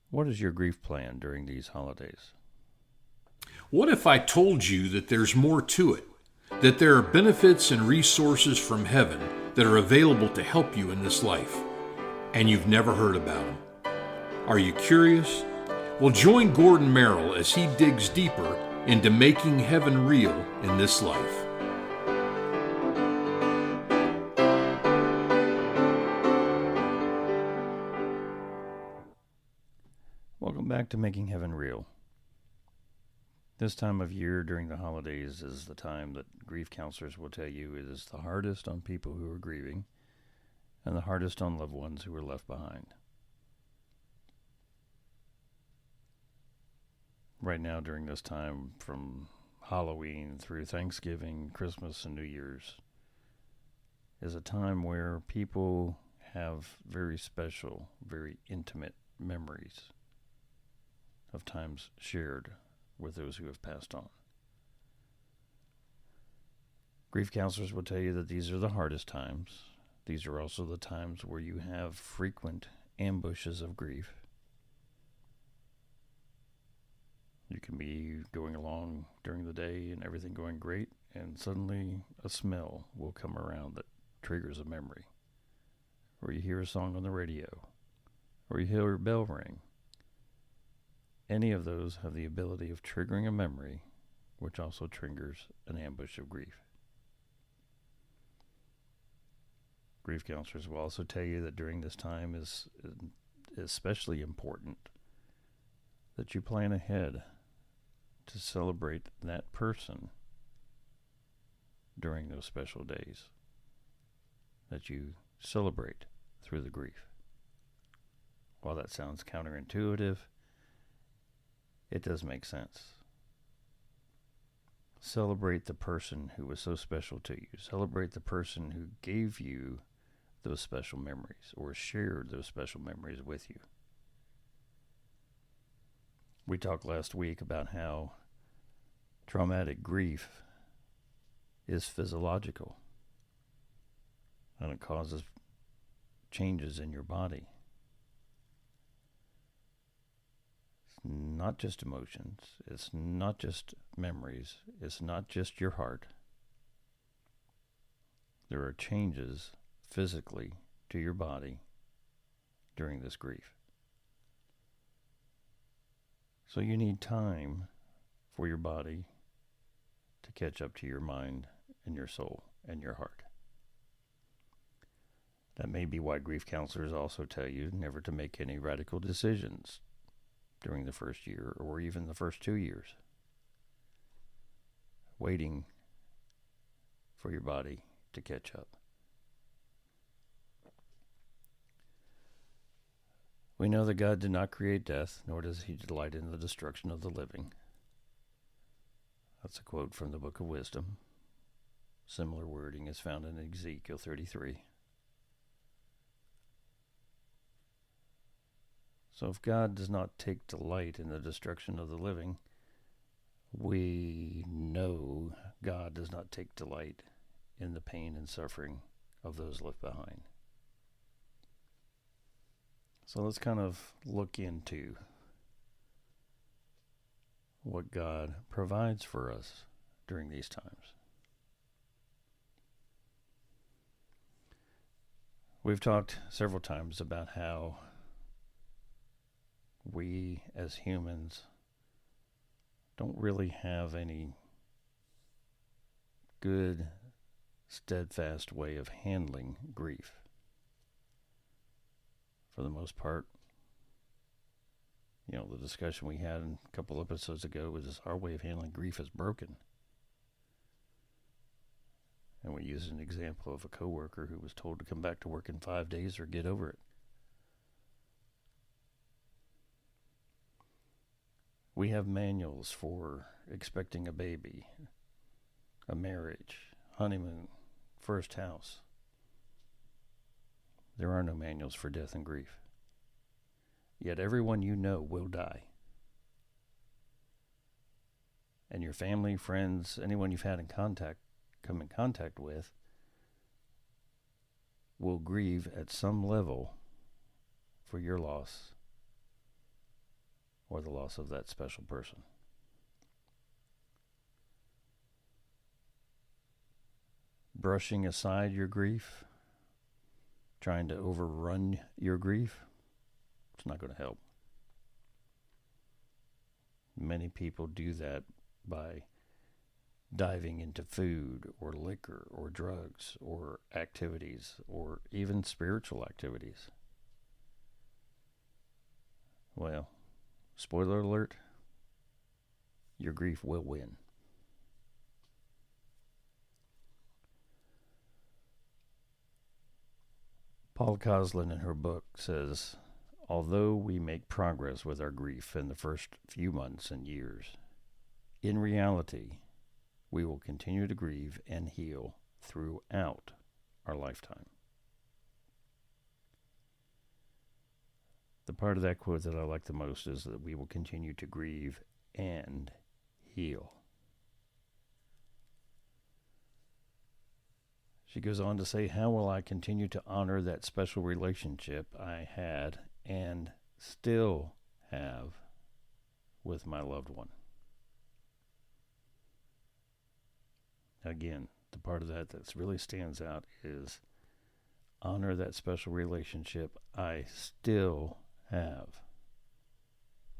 What is your grief plan during these holidays? What if I told you that there's more to it? That there are benefits and resources from heaven that are available to help you in this life, and you've never heard about them? Are you curious? Well, join Gordon Merrill as he digs deeper into making heaven real in this life. Welcome back to Making Heaven Real. This time of year during the holidays is the time that grief counselors will tell you it is the hardest on people who are grieving and the hardest on loved ones who are left behind. Right now, during this time, from Halloween through Thanksgiving, Christmas, and New Year's, is a time where people have very special, very intimate memories of times shared with those who have passed on. Grief counselors will tell you that these are the hardest times. These are also the times where you have frequent ambushes of grief. You can be going along during the day and everything going great, and suddenly a smell will come around that triggers a memory. Or you hear a song on the radio, or you hear a bell ring. Any of those have the ability of triggering a memory, which also triggers an ambush of grief. Grief counselors will also tell you that during this time is especially important that you plan ahead to celebrate that person during those special days, that you celebrate through the grief. While that sounds counterintuitive, it does make sense. Celebrate the person who was so special to you. Celebrate the person who gave you those special memories or shared those special memories with you. We talked last week about how traumatic grief is physiological and it causes changes in your body. Not just emotions, it's not just memories, it's not just your heart. There are changes physically to your body during this grief. So you need time for your body to catch up to your mind and your soul and your heart. That may be why grief counselors also tell you never to make any radical decisions during the first year or even the first 2 years, waiting for your body to catch up. We know that God did not create death, nor does he delight in the destruction of the living. That's a quote from the Book of Wisdom. Similar wording is found in Ezekiel 33. So if God does not take delight in the destruction of the living, we know God does not take delight in the pain and suffering of those left behind. So let's kind of look into what God provides for us during these times. We've talked several times about how we as humans don't really have any good, steadfast way of handling grief. For the most part, the discussion we had a couple episodes ago was our way of handling grief is broken. And we used an example of a coworker who was told to come back to work in 5 days or get over it. We have manuals for expecting a baby, a marriage, honeymoon, first house. There are no manuals for death and grief. Yet everyone you know will die. And your family, friends, anyone you've had come in contact with, will grieve at some level for your loss or the loss of that special person. Brushing aside your grief, trying to overrun your grief, it's not going to help. Many people do that by diving into food or liquor or drugs or activities or even spiritual activities. Well, spoiler alert, your grief will win. Paul Coslin in her book says, although we make progress with our grief in the first few months and years, in reality, we will continue to grieve and heal throughout our lifetime. The part of that quote that I like the most is that we will continue to grieve and heal. She goes on to say, how will I continue to honor that special relationship I had and still have with my loved one? Again, the part of that that really stands out is honor that special relationship I still have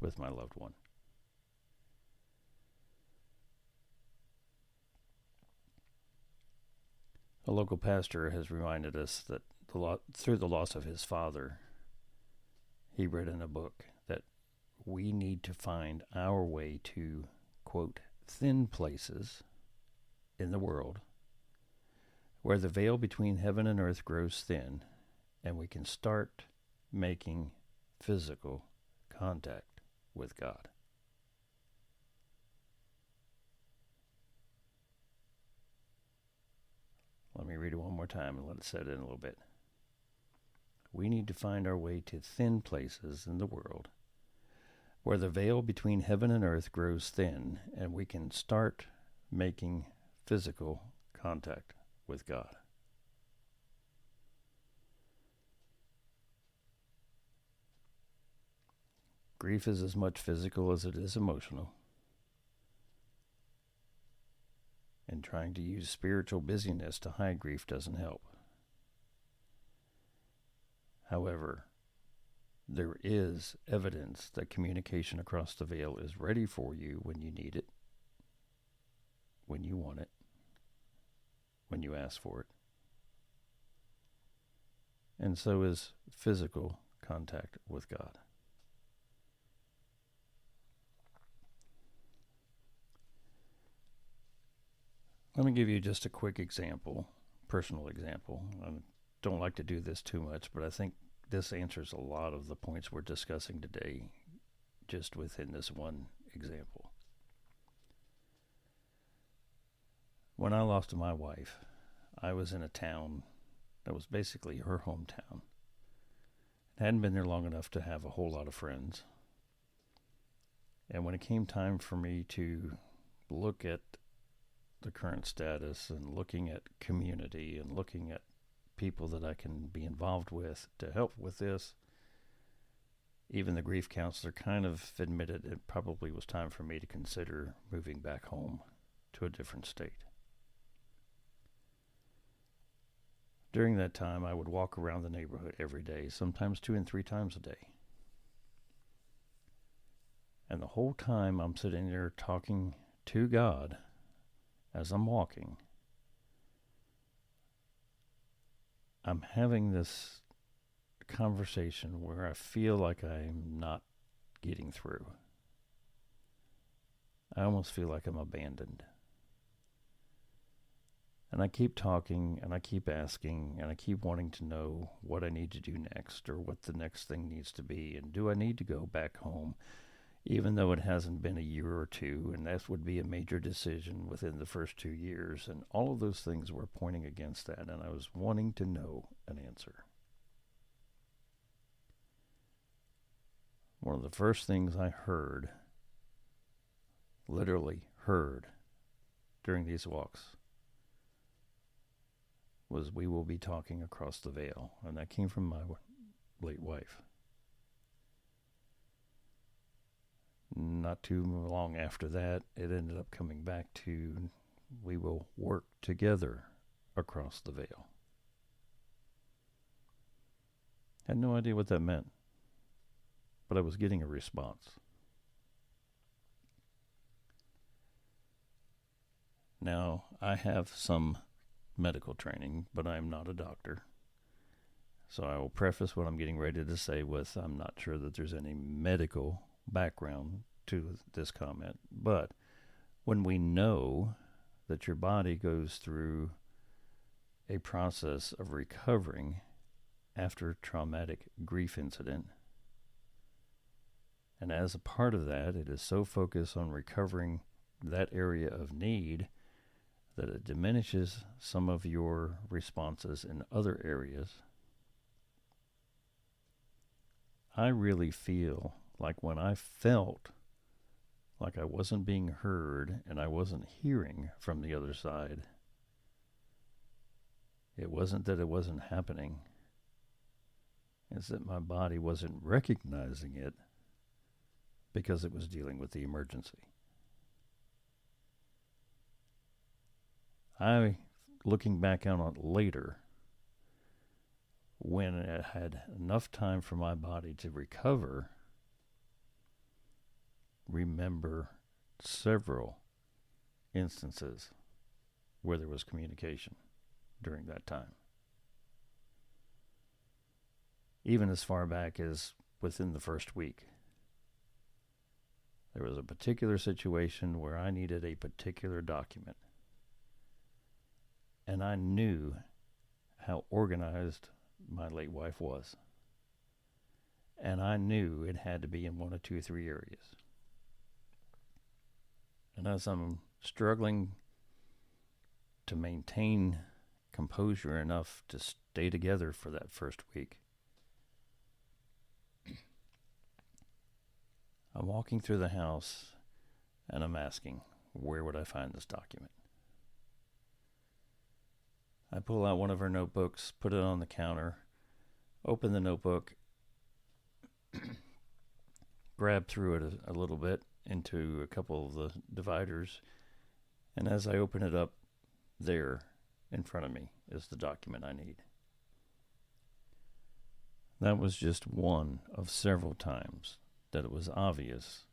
with my loved one. A local pastor has reminded us that through the loss of his father, he read in a book that we need to find our way to, quote, thin places in the world where the veil between heaven and earth grows thin and we can start making physical contact with God. Let me read it one more time and let it set in a little bit. We need to find our way to thin places in the world where the veil between heaven and earth grows thin and we can start making physical contact with God. Grief is as much physical as it is emotional. And trying to use spiritual busyness to hide grief doesn't help. However, there is evidence that communication across the veil is ready for you when you need it, when you want it, when you ask for it. And so is physical contact with God. Let me give you just a quick example, personal example. I don't like to do this too much, but I think this answers a lot of the points we're discussing today just within this one example. When I lost my wife, I was in a town that was basically her hometown. I hadn't been there long enough to have a whole lot of friends. And when it came time for me to look at the current status and looking at community and looking at people that I can be involved with to help with this, even the grief counselor kind of admitted it probably was time for me to consider moving back home to a different state. During that time, I would walk around the neighborhood every day, sometimes 2 and 3 times a day. And the whole time I'm sitting there talking to God as I'm walking, I'm having this conversation where I feel like I'm not getting through. I almost feel like I'm abandoned. And I keep talking, and I keep asking, and I keep wanting to know what I need to do next, or what the next thing needs to be, and do I need to go back home, even though it hasn't been a year or two, and that would be a major decision within the first 2 years, and all of those things were pointing against that, and I was wanting to know an answer. One of the first things I heard, literally heard, during these walks, was we will be talking across the veil, and that came from my late wife. not too long after that, it ended up coming back to, we will work together across the veil. Had no idea what that meant, but I was getting a response. Now, I have some medical training, but I'm not a doctor. So I will preface what I'm getting ready to say with, I'm not sure that there's any medical background to this comment. But when we know that your body goes through a process of recovering after a traumatic grief incident, and as a part of that, it is so focused on recovering that area of need that it diminishes some of your responses in other areas. I really feel like when I felt like I wasn't being heard and I wasn't hearing from the other side, it wasn't that it wasn't happening. It's that my body wasn't recognizing it because it was dealing with the emergency. Looking back on it later, when it had enough time for my body to recover, remember several instances where there was communication during that time. Even as far back as within the first week. There was a particular situation where I needed a particular document. And I knew how organized my late wife was. And I knew it had to be in one of 2 or 3 areas. And as I'm struggling to maintain composure enough to stay together for that first week, I'm walking through the house and I'm asking, where would I find this document? I pull out one of her notebooks, put it on the counter, open the notebook, grab through it a little bit into a couple of the dividers, and as I open it up, there in front of me is the document I need. That was just one of several times that it was obvious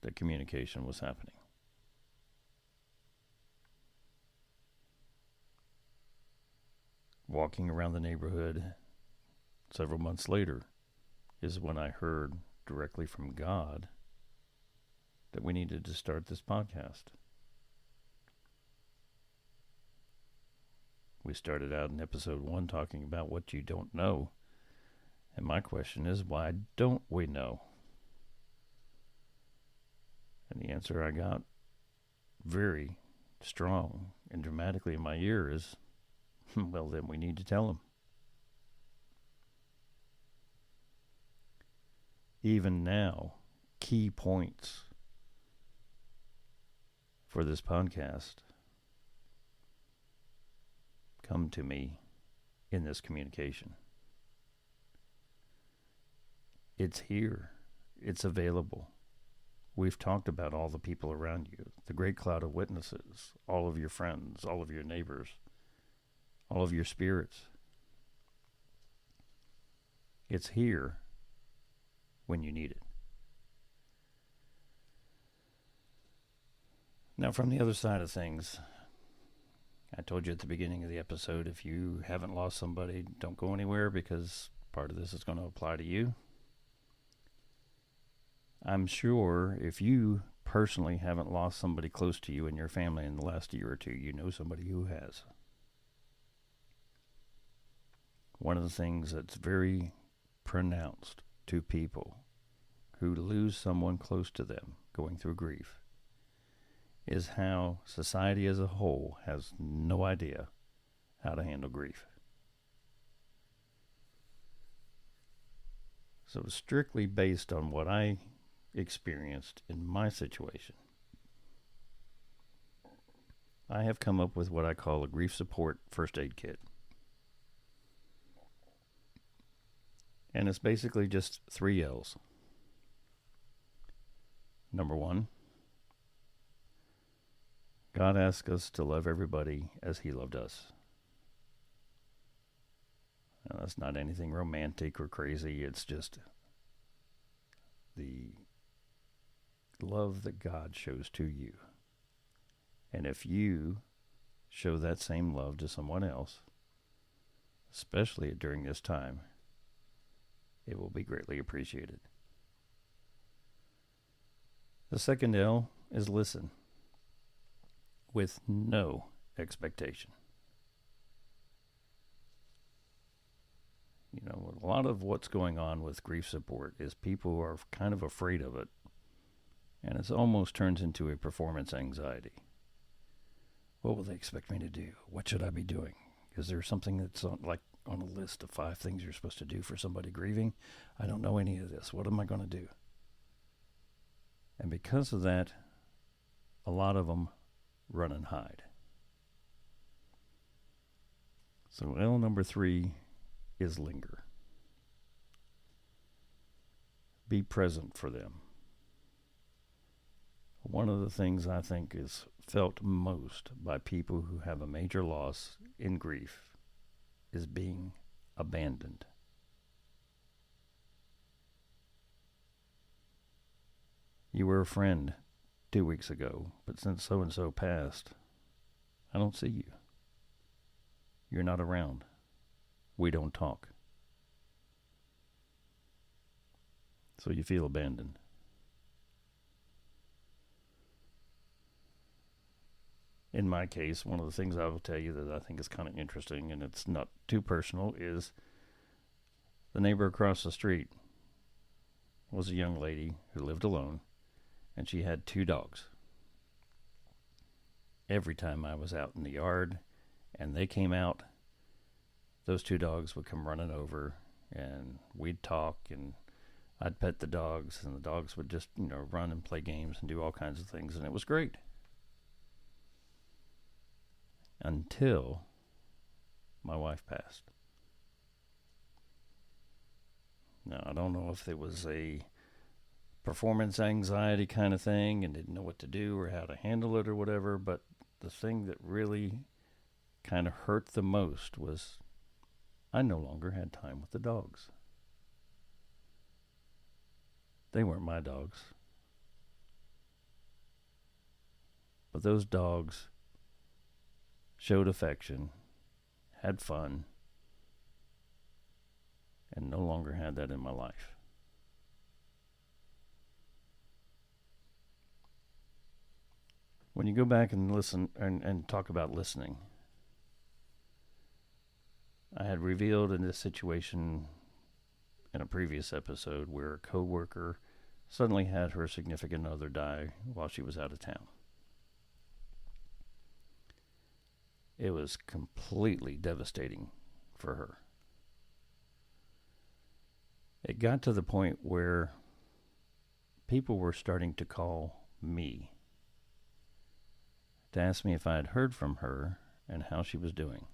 that communication was happening. Walking around the neighborhood several months later is when I heard directly from God that we needed to start this podcast. We started out in episode 1 talking about what you don't know. And my question is, why don't we know? And the answer I got very strong and dramatically in my ear is, well, then we need to tell them. Even now, key points for this podcast come to me in this communication. It's here. It's available. We've talked about all the people around you, the great cloud of witnesses, all of your friends, all of your neighbors, all of your spirits. It's here when you need it. Now, from the other side of things, I told you at the beginning of the episode, if you haven't lost somebody, don't go anywhere because part of this is going to apply to you. I'm sure if you personally haven't lost somebody close to you in your family in the last year or two, you know somebody who has. One of the things that's very pronounced to people who lose someone close to them going through grief is how society as a whole has no idea how to handle grief. So strictly based on what I experienced in my situation, I have come up with what I call a grief support first aid kit. And it's basically just 3 L's. Number one, God asks us to love everybody as He loved us. Now, that's not anything romantic or crazy. It's just the love that God shows to you. And if you show that same love to someone else, especially during this time, it will be greatly appreciated. The second L is listen, with no expectation. You know, a lot of what's going on with grief support is people are kind of afraid of it, and it almost turns into a performance anxiety. What will they expect me to do? What should I be doing? Is there something that's on a list of 5 things you're supposed to do for somebody grieving? I don't know any of this. What am I going to do? And because of that, a lot of them run and hide. So L number 3 is linger. Be present for them. One of the things I think is felt most by people who have a major loss in grief is being abandoned. You were a friend 2 weeks ago, but since so-and-so passed, I don't see you. You're not around. We don't talk. So you feel abandoned. In my case, one of the things I will tell you that I think is kind of interesting, and it's not too personal, is the neighbor across the street was a young lady who lived alone, and she had 2 dogs. Every time I was out in the yard and they came out, those 2 dogs would come running over, and we'd talk, and I'd pet the dogs, and the dogs would just, run and play games and do all kinds of things, and it was great. Until my wife passed. Now, I don't know if it was a performance anxiety kind of thing and didn't know what to do or how to handle it or whatever, but the thing that really kind of hurt the most was I no longer had time with the dogs. They weren't my dogs. But those dogs showed affection, had fun, and no longer had that in my life. When you go back and listen and talk about listening, I had revealed in this situation in a previous episode where a coworker suddenly had her significant other die while she was out of town. It was completely devastating for her. It got to the point where people were starting to call me to ask me if I had heard from her and how she was doing.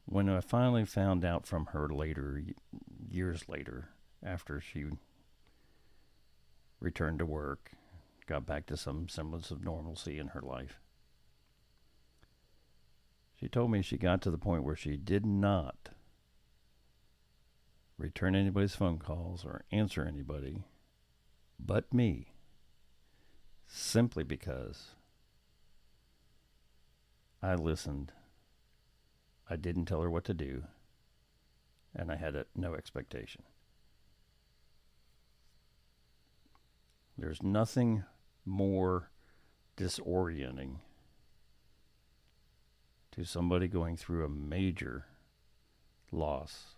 When I finally found out from her later, years later, after she returned to work, got back to some semblance of normalcy in her life, she told me she got to the point where she did not return anybody's phone calls or answer anybody but me, simply because I listened. I didn't tell her what to do, and I had no expectation. There's nothing more disorienting to somebody going through a major loss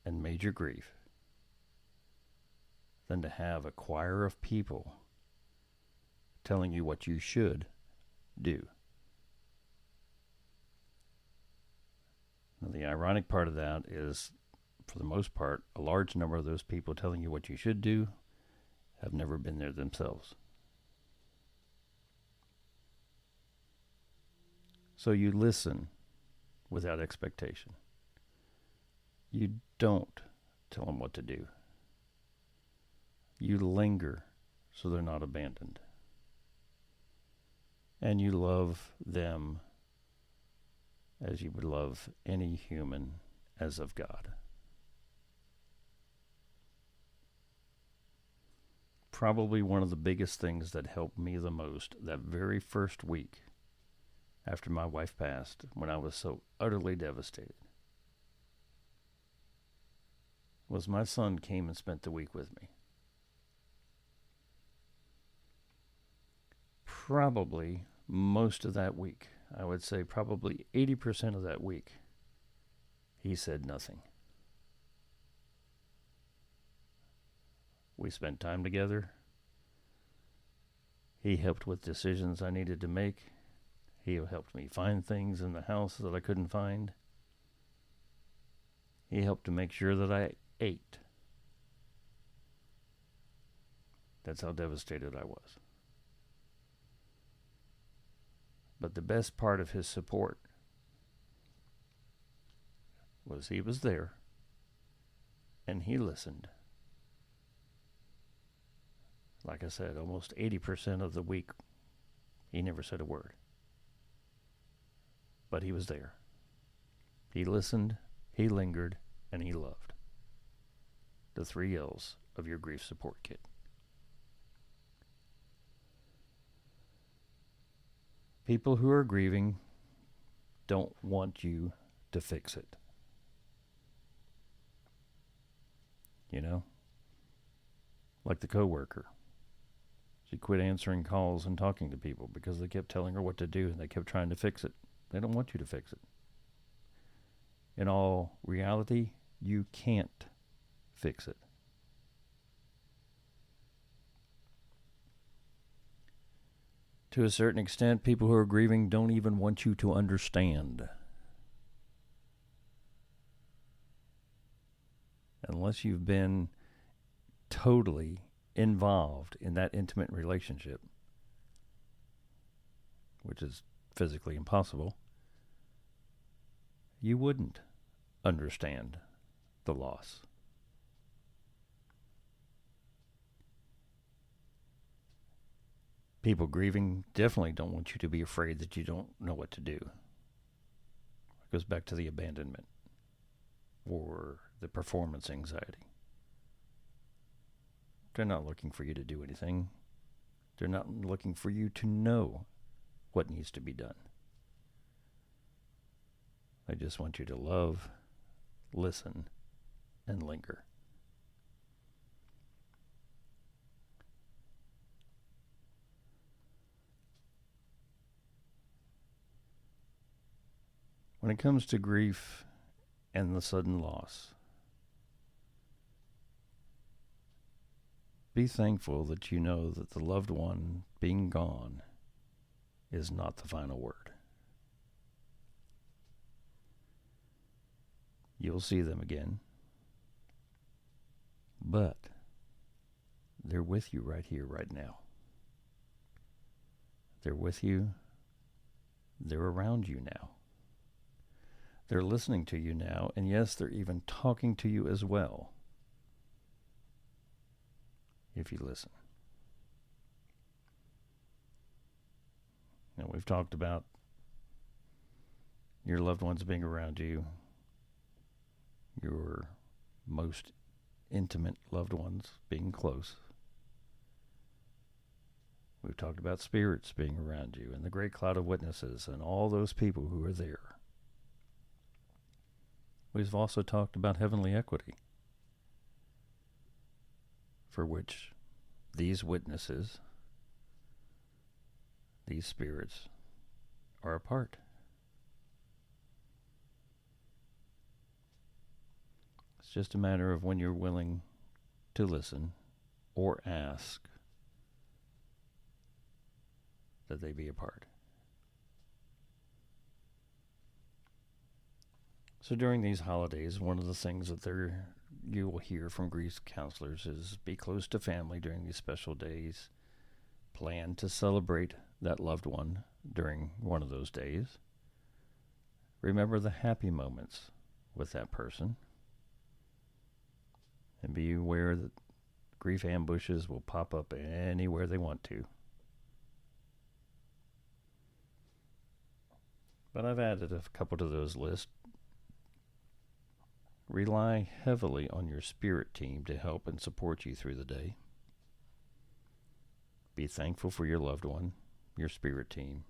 and major grief than to have a choir of people telling you what you should do. Now, the ironic part of that is, for the most part, a large number of those people telling you what you should do have never been there themselves. So you listen without expectation. You don't tell them what to do. You linger so they're not abandoned. And you love them as you would love any human as of God. Probably one of the biggest things that helped me the most that very first week after my wife passed, when I was so utterly devastated, was my son came and spent the week with me. Probably most of that week, I would say probably 80% of that week, he said nothing. We spent time together. He helped with decisions I needed to make. He helped me find things in the house that I couldn't find. He helped to make sure that I ate. That's how devastated I was. But the best part of his support was he was there and he listened. Like I said, almost 80% of the week, he never said a word. But he was there. He listened, he lingered, and he loved. The 3 L's of your grief support kit. People who are grieving don't want you to fix it. You know? Like the coworker. She quit answering calls and talking to people because they kept telling her what to do and they kept trying to fix it. They don't want you to fix it. In all reality, you can't fix it. To a certain extent, people who are grieving don't even want you to understand. Unless you've been totally involved in that intimate relationship, which is physically impossible, you wouldn't understand the loss. People grieving definitely don't want you to be afraid that you don't know what to do. It goes back to the abandonment or the performance anxiety. They're not looking for you to do anything. They're not looking for you to know what needs to be done. They just want you to love, listen, and linger. When it comes to grief and the sudden loss, be thankful that you know that the loved one being gone is not the final word. You'll see them again, but they're with you right here, right now. They're with you. They're around you now. They're listening to you now, and yes, they're even talking to you as well, if you listen. Now, we've talked about your loved ones being around you, your most intimate loved ones being close. We've talked about spirits being around you and the great cloud of witnesses and all those people who are there. We've also talked about heavenly equity, for which these witnesses, these spirits, are a part. It's just a matter of when you're willing to listen or ask that they be a part. So during these holidays, one of the things that you will hear from grief counselors is be close to family during these special days. Plan to celebrate that loved one during one of those days. Remember the happy moments with that person. And be aware that grief ambushes will pop up anywhere they want to. But I've added a couple to those lists. Rely heavily on your spirit team to help and support you through the day. Be thankful for your loved one, your spirit team,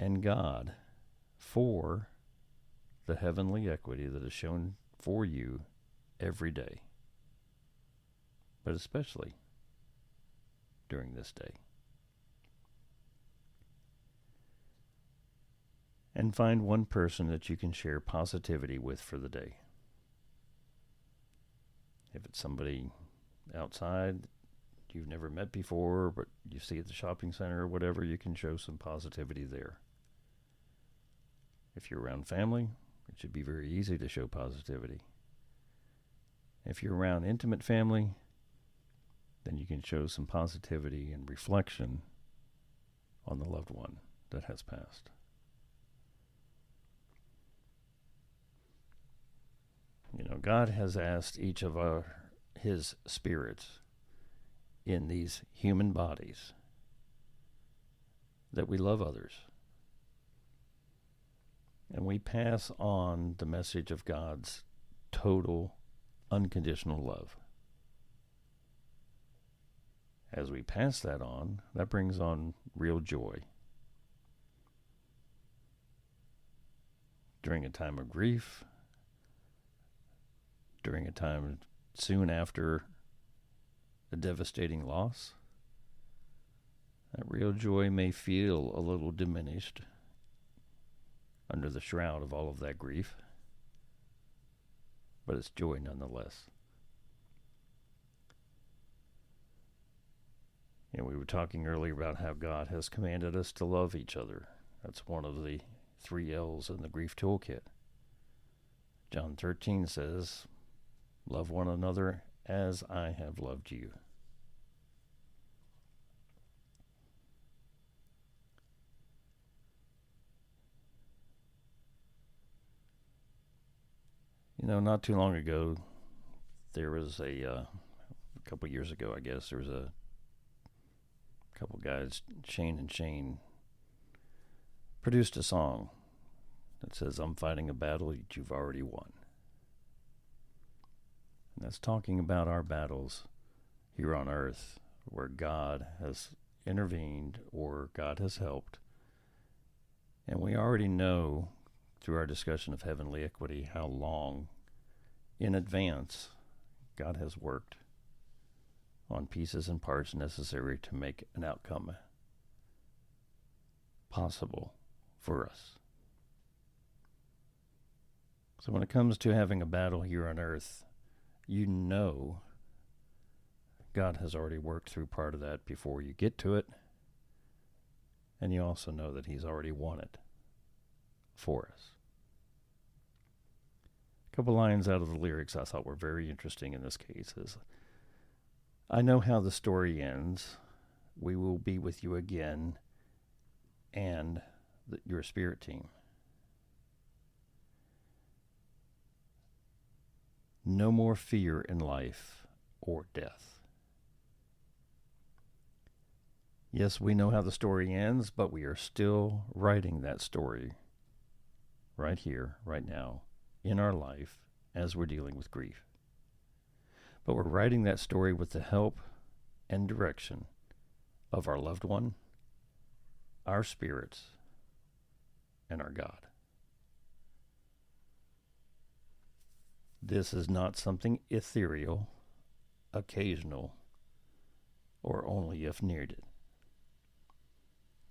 and God for the heavenly equity that is shown for you every day, but especially during this day. And find one person that you can share positivity with for the day. If it's somebody outside you've never met before, but you see at the shopping center or whatever, you can show some positivity there. If you're around family, it should be very easy to show positivity. If you're around intimate family, then you can show some positivity and reflection on the loved one that has passed. God has asked each of his spirits in these human bodies that we love others. And we pass on the message of God's total, unconditional love. As we pass that on, that brings on real joy. During a time of grief, during a time soon after a devastating loss, that real joy may feel a little diminished under the shroud of all of that grief, but it's joy nonetheless. We were talking earlier about how God has commanded us to love each other. That's one of the 3 L's in the Grief Toolkit. John 13 says, "Love one another as I have loved you." Not too long ago, there was a couple years ago, I guess, there was a couple guys, Shane and Shane, produced a song that says, "I'm fighting a battle that you've already won." And that's talking about our battles here on earth, where God has intervened or God has helped. And we already know through our discussion of heavenly equity how long in advance God has worked on pieces and parts necessary to make an outcome possible for us. So when it comes to having a battle here on earth, God has already worked through part of that before you get to it, and you also know that he's already won it for us. A couple lines out of the lyrics I thought were very interesting in this case is, "I know how the story ends. We will be with you again and your spirit team. No more fear in life or death." Yes, we know how the story ends, but we are still writing that story right here, right now, in our life as we're dealing with grief. But we're writing that story with the help and direction of our loved one, our spirits, and our God. This is not something ethereal, occasional, or only if needed.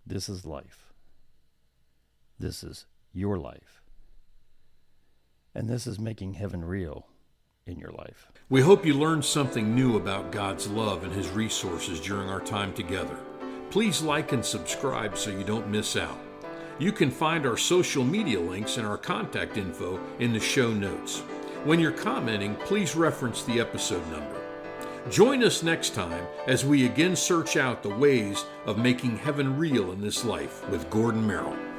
This is life. This is your life. And this is making heaven real in your life. We hope you learned something new about God's love and his resources during our time together. Please like and subscribe so you don't miss out. You can find our social media links and our contact info in the show notes. When you're commenting, please reference the episode number. Join us next time as we again search out the ways of making heaven real in this life with Gordon Merrill.